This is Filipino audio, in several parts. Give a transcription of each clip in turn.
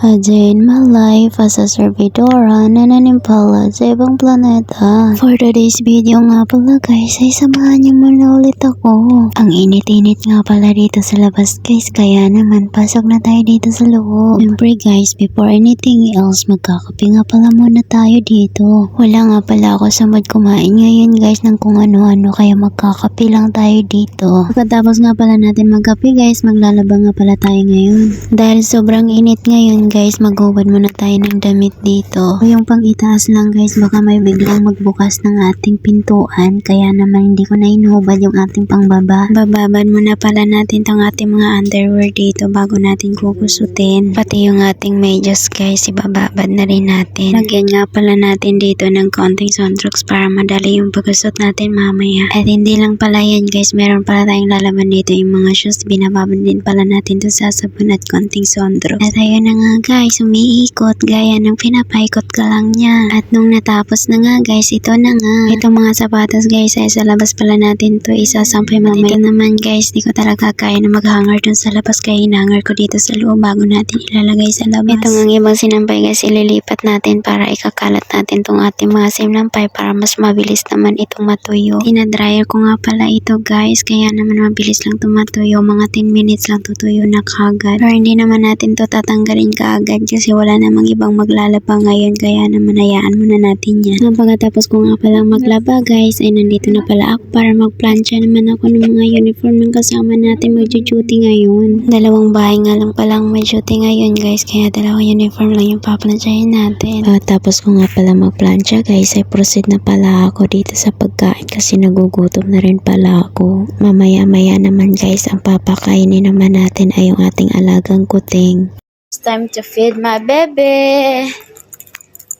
A day in my life as a servidora na nanimpala sa ibang planeta. For today's video nga pala guys ay samahan niyo muna ulit ako. Ang init-init nga pala dito sa labas guys, kaya naman pasok na tayo dito sa loob. Siyempre guys, before anything else magkakape nga pala muna tayo dito. Wala nga pala ako sa mood kumain ngayon guys ng kung ano-ano, kaya magkakape lang tayo dito. Pagkatapos nga pala natin magkape guys, maglalaba nga pala tayo ngayon. Dahil sobrang init ngayon guys, maghubad muna tayo ng damit dito. O yung pang itaas lang guys, baka may biglang magbukas ng ating pintuan, kaya naman hindi ko na inuhubad yung ating pangbaba. Bababad muna pala natin tong ating mga underwear dito bago natin kukusutin. Pati yung ating medyas guys, ibababad na rin natin. Lagyan nga pala natin dito ng konting Suntrox para madali yung pagkusot natin mamaya. At hindi lang pala yan guys, meron pala tayong lalaban dito yung mga shoes, binababad din pala natin to sa sabon at konting Suntrox. At ayun na nga guys, umiikot gaya ng pinapaikot ka lang niya. At nung natapos na nga guys, ito na nga. Itong mga sapatos guys ay sa labas pala natin to isasampay mamaya. Ito naman guys, di ko talaga kaya na maghanger dun sa labas, kaya hinhanger ko dito sa loob bago natin ilalagay sa labas. Ito nga ibang sinampay guys, ililipat natin para ikakalat natin tong ating mga sinampay para mas mabilis naman itong matuyo. Tinadryer ko nga pala ito guys, kaya naman mabilis lang tumatuyo. Mga 10 minutes lang tutuyo na kagad. Pero hindi naman natin to tatanggalin kaagad kasi wala namang ibang maglalaba ngayon, kaya naman hayaan muna natin yan. Pagkatapos ko nga palang maglaba guys, ay nandito na pala ako para magplancha naman ako ng mga uniform ng kasama natin magjo-duty ngayon. Dalawang bahay nga lang palang may duty ngayon guys, kaya dalawang uniform lang yung paplansyahin natin. Tapos ko nga pala magplancha guys, ay proceed na pala ako dito sa pagkain kasi nagugutom na rin pala ako. Mamaya-maya naman guys, ang papakainin naman natin ay yung ating alagang kuting. It's time to feed my baby.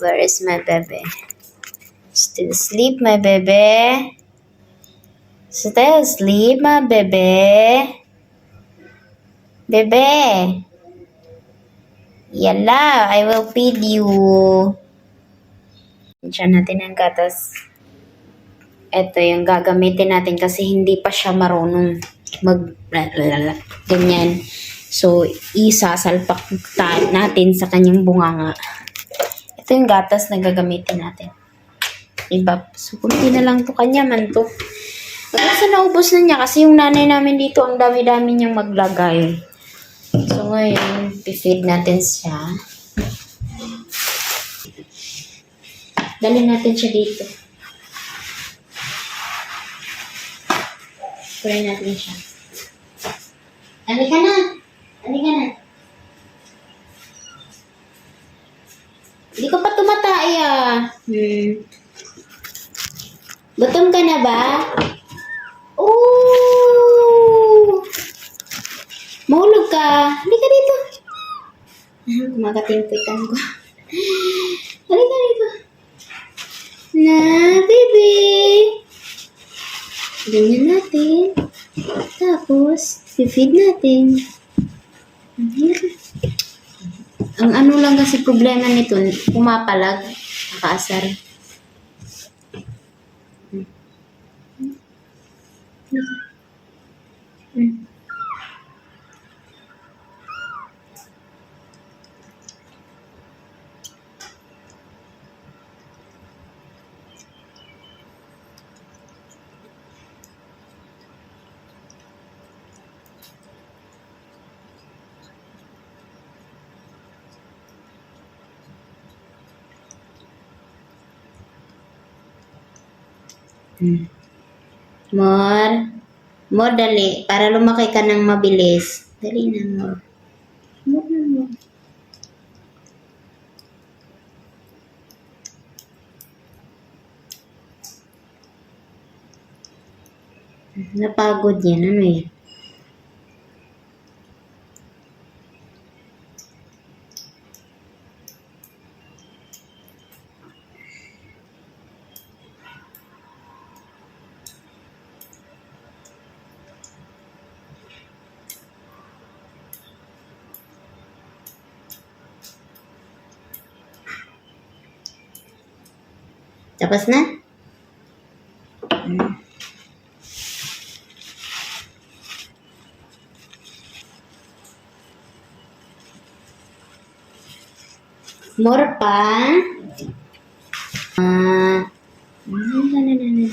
Where is my baby? Still asleep, my baby? Still asleep, my baby? Baby? Yala, I will feed you. Diyan natin ang gatas. Ito yung gagamitin natin kasi hindi pa siya marunong ganyan. So, isasalpak natin sa kanyang bunganga. Ito yung gatas na gagamitin natin. Diba? So, kunti na lang to kanya man to. Kasi naubos na niya kasi yung nanay namin dito, ang dami-dami niyang maglagay. So, ngayon, pifeed natin siya. Dali natin siya dito. Try natin siya. Halika na! Halika na. Hindi ko pa tumatay Gutom ka na ba? Oh! Mahulog ka. Halika dito. Kumakatimpitan ko. Halika dito. Na, baby. Ganyan natin. Tapos, feed natin. Ang ano lang kasi problema nito, pumapalag, nakaasar. More dali, para lumaki ka ng mabilis. Dali na, more. More na, more. Napagod yan, ano yan? Tapos na? More pa? Ah. Dali.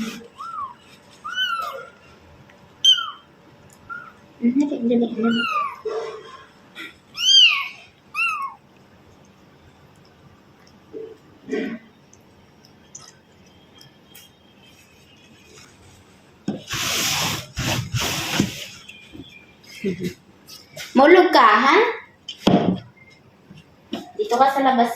Mulog ka, ha? Dito ka sa labas.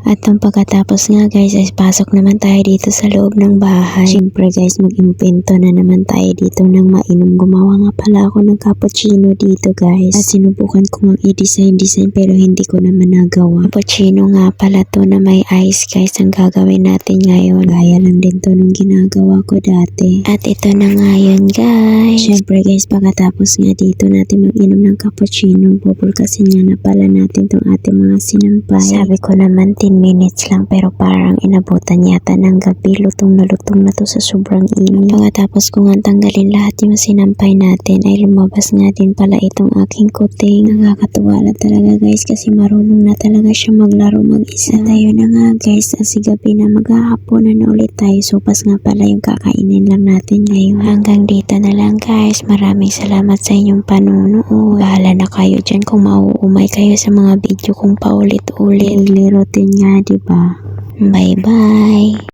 At nung pagkatapos nga guys, ay pasok naman tayo dito sa loob ng bahay. Siyempre guys, mag-impento na naman tayo dito ng mainom. Gumawa nga pala ako ng cappuccino dito guys. At sinubukan ko nga i-design pero hindi ko naman nagawa. Cappuccino nga pala to na may ice guys ang gagawin natin ngayon. Gaya lang din to nung ginagawa ko dati. At ito na nga yun guys. Siyempre guys, pagkatapos nga dito natin mag-inom ng cappuccino, bubulkasin nga na pala natin tong ating mga sinampay. Sabi ko naman 10 minutes lang pero parang inabutan yata ng gabi. Lutong na to sa sobrang init. Pagkatapos ko nga tanggalin lahat yung sinampay natin ay lumabas nga din pala itong aking kuting. Nakakatuwa lang talaga guys kasi marunong na talaga siya maglaro mag-isa. Tayo na nga guys, kasi gabi na maghahaponan na ulit tayo. Sopas nga pala yung kakainin lang natin ngayon. Hanggang dito na lang guys. Maraming salamat sa inyong panunood. Bahala na kayo dyan kung mauumay kayo sa mga video kong paulit-ulit. Daily routine nga, diba? Bye-bye!